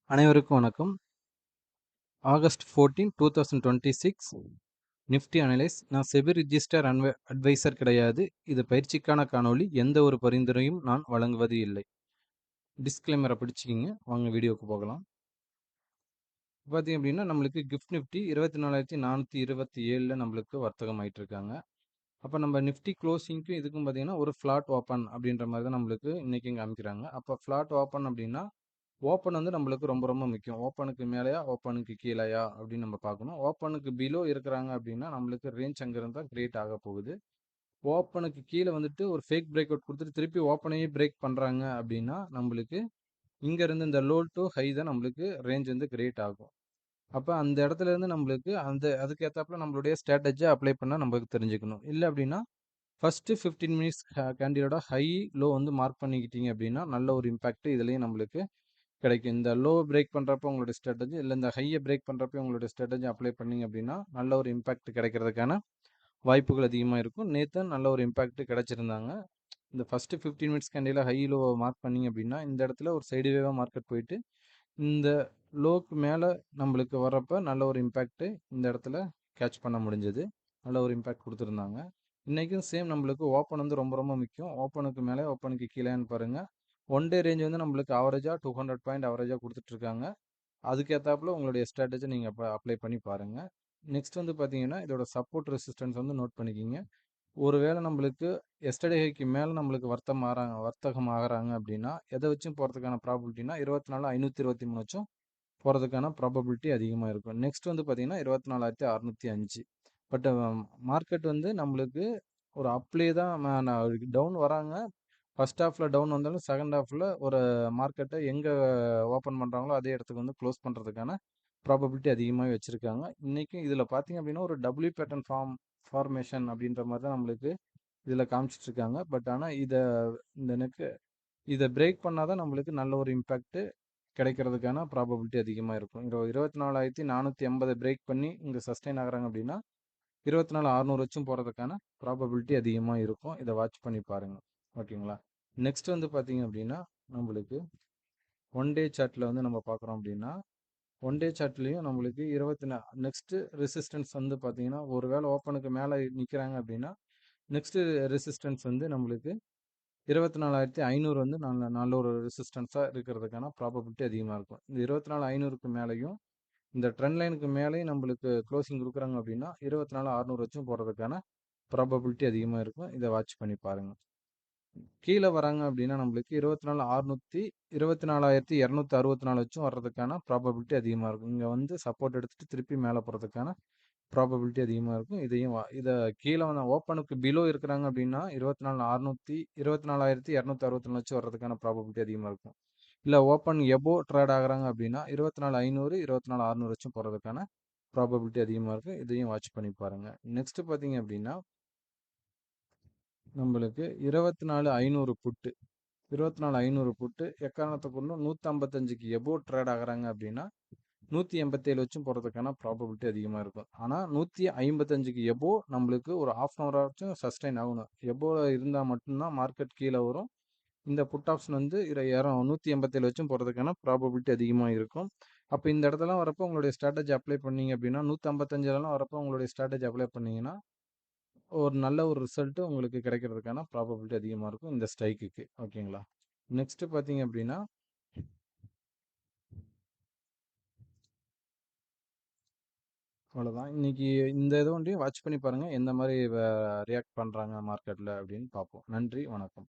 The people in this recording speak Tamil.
அனைவருக்கும் வணக்கம். August 14, 2026 Nifty analyse. நான் செபி ரிஜிஸ்டர் அட்வைசர் கிடையாது. இது பயிற்சிக்கான காணொளி. எந்த ஒரு பரிந்துரையும் நான் வழங்குவது இல்லை. டிஸ்க்ளைமரை பிடிச்சிக்கிங்க. வாங்க வீடியோக்கு போகலாம். பார்த்தீங்க அப்படின்னா நம்மளுக்கு கிஃப்ட் நிஃப்டி 24,427 நம்மளுக்கு வர்த்தகம் ஆயிட்டு இருக்காங்க. அப்போ நம்ம நிஃப்டி க்ளோசிங்க்கும் இதுக்கும் பார்த்தீங்கன்னா ஒரு ஃப்ளாட் ஓப்பன் அப்படின்ற மாதிரி தான் நம்மளுக்கு இன்றைக்கி இங்கே அமைக்கிறாங்க. அப்போ ஃப்ளாட் ஓப்பன் அப்படின்னா ஓப்பன் வந்து நம்மளுக்கு ரொம்ப ரொம்ப முக்கியம். ஓப்பனுக்கு மேலேயா ஓப்பனுக்கு கீழேயா அப்படின்னு நம்ம பார்க்கணும். ஓப்பனுக்கு பிலோ இருக்கிறாங்க அப்படின்னா நம்மளுக்கு ரேஞ்ச் அங்கே இருந்தால் கிரியேட் ஆக போகுது. ஓப்பனுக்கு கீழே வந்துட்டு ஒரு ஃபேக் பிரேக் அவுட் கொடுத்துட்டு திருப்பி ஓப்பனையே பிரேக் பண்ணுறாங்க அப்படின்னா நம்மளுக்கு இங்கேருந்து இந்த லோ டு ஹை தான் நம்மளுக்கு ரேஞ்ச் வந்து கிரியேட் ஆகும். அப்போ அந்த இடத்துல இருந்து நம்மளுக்கு அதுக்கு ஏற்றாப்புல நம்மளுடைய ஸ்ட்ராட்டஜியை அப்ளை பண்ணால் நம்மளுக்கு தெரிஞ்சுக்கணும். இல்லை அப்படின்னா ஃபஸ்ட்டு 15 மினிட்ஸ் கேண்டிலோட ஹை லோ வந்து மார்க் பண்ணிக்கிட்டீங்க அப்படின்னா நல்ல ஒரு இம்பேக்ட் இதுலேயும் நம்மளுக்கு கிடைக்கும். இந்த லோ பிரேக் பண்ணுறப்போ உங்களுடைய ஸ்ட்ராட்டஜி இல்லை இந்த ஹையை பிரேக் பண்ணுறப்போ உங்களுடைய ஸ்ட்ராட்டஜி அப்ளை பண்ணிங்க அப்படின்னா நல்ல ஒரு இம்பேக்ட் கிடைக்கிறதுக்கான வாய்ப்புகள் அதிகமாக இருக்கும். நேற்று நல்ல ஒரு இம்பேக்ட் கிடைச்சிருந்தாங்க. இந்த first 15 minutes candle high low mark பண்ணிங்க அப்படின்னா இந்த இடத்துல ஒரு சைடு வேவாக மார்க்கெட் போயிட்டு இந்த லோக்கு மேலே நம்மளுக்கு வர்றப்போ நல்ல ஒரு இம்பேக்ட்டு இந்த இடத்துல கேட்ச் பண்ண முடிஞ்சது. நல்ல ஒரு இம்பேக்ட் கொடுத்துருந்தாங்க. இன்றைக்கும் சேம் நம்மளுக்கு ஓப்பன் வந்து ரொம்ப ரொம்ப முக்கியம். ஓப்பனுக்கு மேலே ஓப்பனுக்கு கீழேன்னு பாருங்கள். ஒன் டே ரேஞ்ச் வந்து நம்மளுக்கு ஆவரேஜாக 200 பாயிண்ட் ஆவரேஜாக கொடுத்துட்ருக்காங்க. அதுக்கேற்றாப்புல உங்களுடைய ஸ்ட்ராட்டஜி நீங்கள் அப்ளை பண்ணி பாருங்கள். நெக்ஸ்ட் வந்து பார்த்தீங்கன்னா இதோட சப்போர்ட் ரெசிஸ்டன்ஸ் வந்து நோட் பண்ணிக்கிங்க. ஒருவேளை நம்மளுக்கு எஸ்டர்டே ஹைக்கு மேலே நம்மளுக்கு வர்த்தகம் ஆகிறாங்க அப்படின்னா எதை வச்சும் போகிறதுக்கான ப்ராபபிலிட்டினா 24,523 வச்சும் போகிறதுக்கான ப்ராபபிலிட்டி அதிகமாக இருக்கும். நெக்ஸ்ட் வந்து பார்த்தீங்கன்னா 24,605. பட் மார்க்கெட் வந்து நம்மளுக்கு ஒரு அப்ளே தான் டவுன் வராங்க. ஃபர்ஸ்ட் ஹாஃபில் டவுன் வந்தாலும் செகண்ட் ஹாஃபில் ஒரு மார்க்கெட்டை எங்கே ஓப்பன் பண்ணுறாங்களோ அதே இடத்துக்கு வந்து க்ளோஸ் பண்ணுறதுக்கான ப்ராபபிலிட்டி அதிகமாகவே வச்சுருக்காங்க. இன்றைக்கும் இதில் பார்த்தீங்க அப்படின்னா ஒரு டபிள்யூ பேட்டர்ன் ஃபார்மேஷன் அப்படின்ற மாதிரி தான் நம்மளுக்கு இதில் காமிச்சிட்ருக்காங்க. பட் ஆனால் இதை பிரேக் பண்ணால் தான் நம்மளுக்கு நல்ல ஒரு இம்பேக்ட்டு கிடைக்கிறதுக்கான ப்ராபபிலிட்டி அதிகமாக இருக்கும். 24,480 பிரேக் பண்ணி இங்கே சஸ்டெயின் ஆகுறாங்க அப்படின்னா 24,600 வச்சும் போகிறதுக்கான ப்ராபபிலிட்டி அதிகமாக இருக்கும். இதை வாட்ச் பண்ணி பாருங்கள். ஓகேங்களா? நெக்ஸ்ட் வந்து பார்த்தீங்க அப்படின்னா நம்மளுக்கு ஒன் டே சார்ட்டில் வந்து நம்ம பார்க்குறோம் அப்படின்னா ஒன் டே சார்ட்லேயும் நம்மளுக்கு நெக்ஸ்ட்டு ரெசிஸ்டன்ஸ் வந்து பார்த்தீங்கன்னா ஒரு வேளை ஓப்பனுக்கு மேலே நிற்கிறாங்க அப்படின்னா நெக்ஸ்ட்டு ரெசிஸ்டன்ஸ் வந்து நம்மளுக்கு 24,500 வந்து நல்ல ஒரு ரெசிஸ்டன்ஸாக இருக்கிறதுக்கான ப்ராபபிலிட்டி அதிகமாக இருக்கும். இந்த 24,500க்கு மேலேயும் இந்த ட்ரெண்ட் லைனுக்கு மேலேயும் நம்மளுக்கு க்ளோசிங் கொடுக்குறாங்க அப்படின்னா 24,600 வச்சும் போகிறதுக்கான ப்ராபபிலிட்டி அதிகமாக இருக்கும். இதை வாட்ச் பண்ணி பாருங்கள். கீழே வராங்க அப்படின்னா நம்மளுக்கு 24,600 24,264 வச்சும் வர்றதுக்கான ப்ராபபிலிட்டி அதிகமாக இருக்கும். இங்கே வந்து சப்போர்ட் எடுத்துகிட்டு திருப்பி மேலே போகிறதுக்கான ப்ராபபிலிட்டி அதிகமாக இருக்கும். இதை கீழே வந்து ஓப்பனுக்கு பிலோ இருக்கிறாங்க அப்படின்னா 24,264 வச்சு வர்றதுக்கான ப்ராபபிலிட்டி அதிகமாக இருக்கும். இல்லை ஓப்பன் எபோ ட்ரேட் ஆகுறாங்க அப்படின்னா 24,500 24,600 வச்சும் போகிறதுக்கான ப்ராபபிலிட்டி அதிகமாக இருக்கும். இதையும் வாட்ச் பண்ணி பாருங்கள். நெக்ஸ்ட் பார்த்தீங்க அப்படின்னா நம்மளுக்கு 24,500 புட்டு 24,500 புட்டு எக்காரணத்தை கொண்டும் 155க்கு எபோ ட்ரேட் ஆகுறாங்க அப்படின்னா 187 வச்சும் போகிறதுக்கான ப்ராபபிலிட்டி அதிகமாக இருக்கும். ஆனால் 155க்கு எபோ நம்மளுக்கு ஒரு ஆஃப் அன் ஹவர் வச்சும் சஸ்டைன் ஆகணும். எபோ இருந்தால் மட்டும்தான் மார்க்கெட் கீழே வரும். இந்த புட் ஆப்ஷன் வந்து 187 வச்சும் போகிறதுக்கான ப்ராபபிலிட்டி அதிகமாக இருக்கும். அப்போ இந்த இடத்துலாம் வரப்போ உங்களுடைய ஸ்ட்ராட்டஜி அப்ளை பண்ணீங்க அப்படின்னா 155 வரப்போ உங்களுடைய ஸ்ட்ராட்டஜி அப்ளை பண்ணிங்கன்னா ஒரு நல்ல ஒரு ரிசல்ட்டு உங்களுக்கு கிடைக்கிறதுக்கான ப்ராபபிலிட்டி அதிகமாக இருக்கும் இந்த ஸ்ட்ரைக்குக்கு. ஓகேங்களா? நெக்ஸ்ட்டு பார்த்தீங்க அப்படின்னா அவ்வளோதான். இன்னைக்கு இந்த இதை ஒன்றையும் வாட்ச் பண்ணி பாருங்கள். எந்த மாதிரி ரியாக்ட் பண்ணுறாங்க மார்க்கெட்டில் அப்படின்னு பார்ப்போம். நன்றி, வணக்கம்.